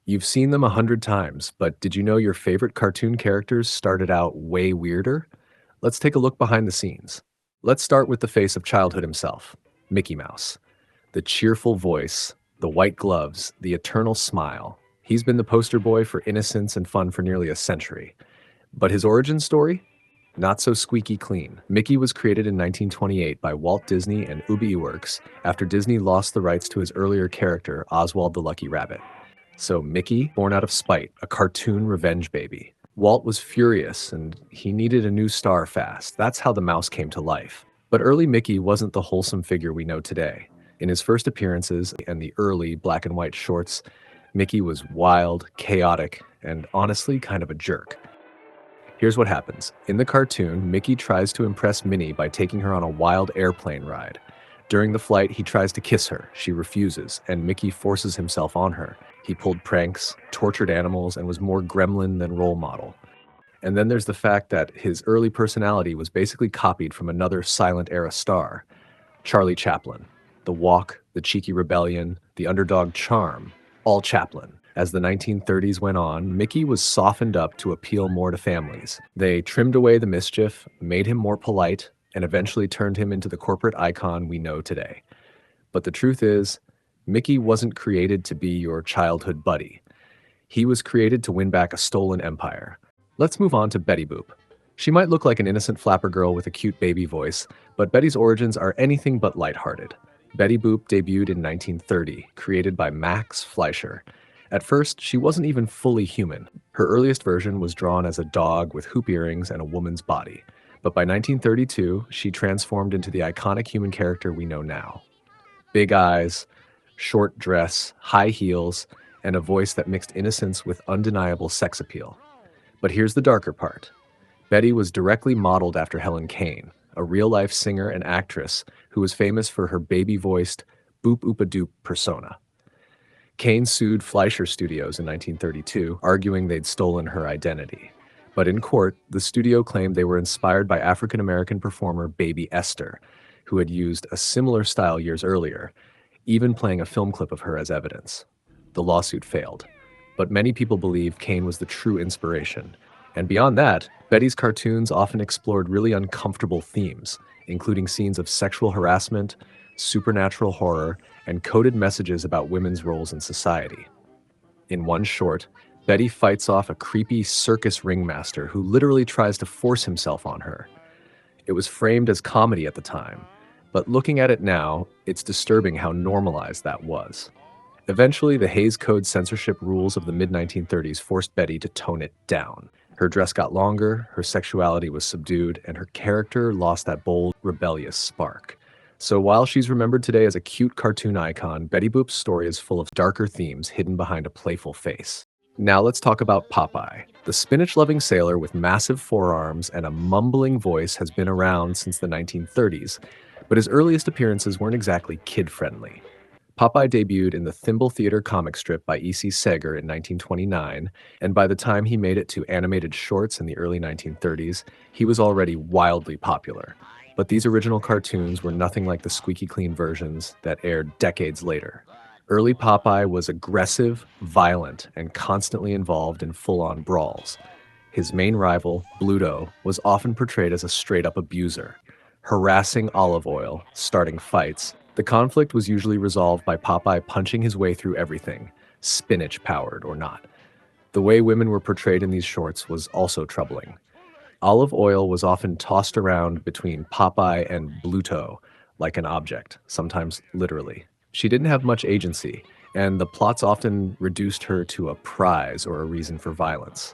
You've seen them 100 times, but did you know your favorite cartoon characters started out way weirder? Let's take a look behind the scenes. Let's start with the face of childhood himself, Mickey Mouse. The cheerful voice, the white gloves, the eternal smile. He's been the poster boy for innocence and fun for nearly a century. But his origin story? Not so squeaky clean. Mickey was created in 1928 by Walt Disney and Ub Iwerks after Disney lost the rights to his earlier character, Oswald the Lucky Rabbit. So Mickey, born out of spite, a cartoon revenge baby. Walt was furious and he needed a new star fast. That's how the mouse came to life. But early Mickey wasn't the wholesome figure we know today. In his first appearances and the early black and white shorts, Mickey was wild, chaotic, and honestly kind of a jerk. Here's what happens. In the cartoon, Mickey tries to impress Minnie by taking her on a wild airplane ride. During the flight, he tries to kiss her. She refuses, and Mickey forces himself on her. He pulled pranks, tortured animals, and was more gremlin than role model. And then there's the fact that his early personality was basically copied from another silent era star, Charlie Chaplin. The walk, the cheeky rebellion, the underdog charm, all Chaplin. As the 1930s went on, Mickey was softened up to appeal more to families. They trimmed away the mischief, made him more polite, and eventually turned him into the corporate icon we know today. But the truth is, Mickey wasn't created to be your childhood buddy. He was created to win back a stolen empire. Let's move on to Betty Boop. She might look like an innocent flapper girl with a cute baby voice, but Betty's origins are anything but lighthearted. Betty Boop debuted in 1930, created by Max Fleischer. At first, she wasn't even fully human. Her earliest version was drawn as a dog with hoop earrings and a woman's body. But by 1932, she transformed into the iconic human character we know now. Big eyes, short dress, high heels, and a voice that mixed innocence with undeniable sex appeal. But here's the darker part. Betty was directly modeled after Helen Kane, a real-life singer and actress who was famous for her baby-voiced boop-oopa-doop persona. Kane sued Fleischer Studios in 1932, arguing they'd stolen her identity. But in court, the studio claimed they were inspired by African-American performer Baby Esther, who had used a similar style years earlier, even playing a film clip of her as evidence. The lawsuit failed, but many people believe Kane was the true inspiration. And beyond that, Betty's cartoons often explored really uncomfortable themes, including scenes of sexual harassment, supernatural horror, and coded messages about women's roles in society. In one short, Betty fights off a creepy circus ringmaster who literally tries to force himself on her. It was framed as comedy at the time, but looking at it now, it's disturbing how normalized that was. Eventually, the Hays Code censorship rules of the mid-1930s forced Betty to tone it down. Her dress got longer, her sexuality was subdued, and her character lost that bold, rebellious spark. So while she's remembered today as a cute cartoon icon, Betty Boop's story is full of darker themes hidden behind a playful face. Now let's talk about Popeye. The spinach-loving sailor with massive forearms and a mumbling voice has been around since the 1930s, but his earliest appearances weren't exactly kid-friendly. Popeye debuted in the Thimble Theater comic strip by E.C. Segar in 1929, and by the time he made it to animated shorts in the early 1930s, he was already wildly popular. But these original cartoons were nothing like the squeaky clean versions that aired decades later. Early Popeye was aggressive, violent, and constantly involved in full-on brawls. His main rival, Bluto, was often portrayed as a straight-up abuser, harassing Olive Oyl, starting fights. The conflict was usually resolved by Popeye punching his way through everything, spinach-powered or not. The way women were portrayed in these shorts was also troubling. Olive Oyl was often tossed around between Popeye and Bluto like an object, sometimes literally. She didn't have much agency, and the plots often reduced her to a prize or a reason for violence.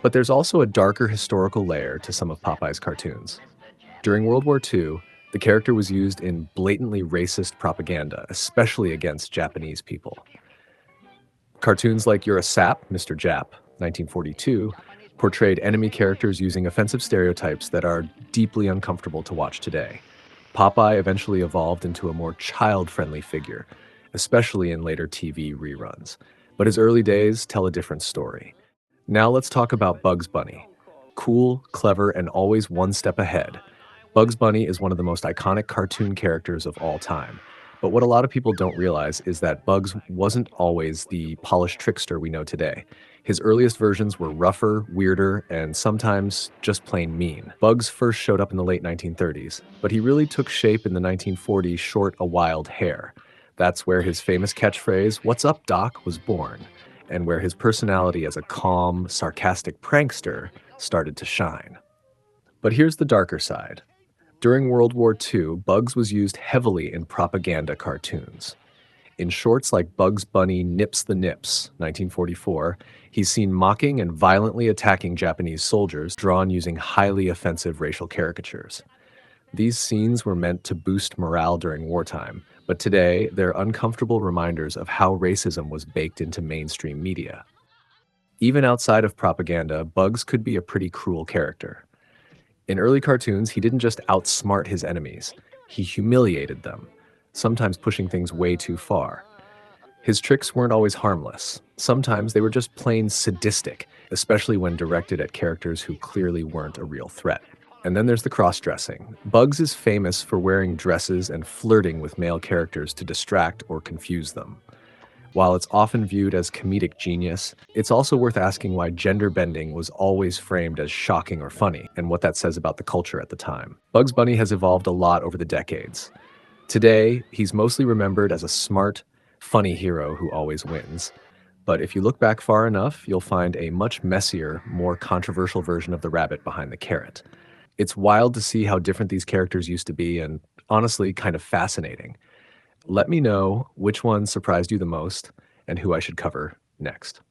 But there's also a darker historical layer to some of Popeye's cartoons. During World War II, the character was used in blatantly racist propaganda, especially against Japanese people. Cartoons like You're a Sap, Mr. Jap, 1942, portrayed enemy characters using offensive stereotypes that are deeply uncomfortable to watch today. Popeye eventually evolved into a more child-friendly figure, especially in later TV reruns. But his early days tell a different story. Now let's talk about Bugs Bunny. Cool, clever, and always one step ahead. Bugs Bunny is one of the most iconic cartoon characters of all time. But what a lot of people don't realize is that Bugs wasn't always the polished trickster we know today. His earliest versions were rougher, weirder, and sometimes just plain mean. Bugs first showed up in the late 1930s, but he really took shape in the 1940s short A Wild Hare. That's where his famous catchphrase, "What's up, Doc?" was born, and where his personality as a calm, sarcastic prankster started to shine. But here's the darker side. During World War II, Bugs was used heavily in propaganda cartoons. In shorts like Bugs Bunny Nips the Nips, 1944, he's seen mocking and violently attacking Japanese soldiers, drawn using highly offensive racial caricatures. These scenes were meant to boost morale during wartime, but today they're uncomfortable reminders of how racism was baked into mainstream media. Even outside of propaganda, Bugs could be a pretty cruel character. In early cartoons, he didn't just outsmart his enemies, he humiliated them, sometimes pushing things way too far. His tricks weren't always harmless. Sometimes they were just plain sadistic, especially when directed at characters who clearly weren't a real threat. And then there's the cross-dressing. Bugs is famous for wearing dresses and flirting with male characters to distract or confuse them. While it's often viewed as comedic genius, it's also worth asking why gender bending was always framed as shocking or funny, and what that says about the culture at the time. Bugs Bunny has evolved a lot over the decades. Today, he's mostly remembered as a smart, funny hero who always wins. But if you look back far enough, you'll find a much messier, more controversial version of the rabbit behind the carrot. It's wild to see how different these characters used to be, and honestly, kind of fascinating. Let me know which one surprised you the most and who I should cover next.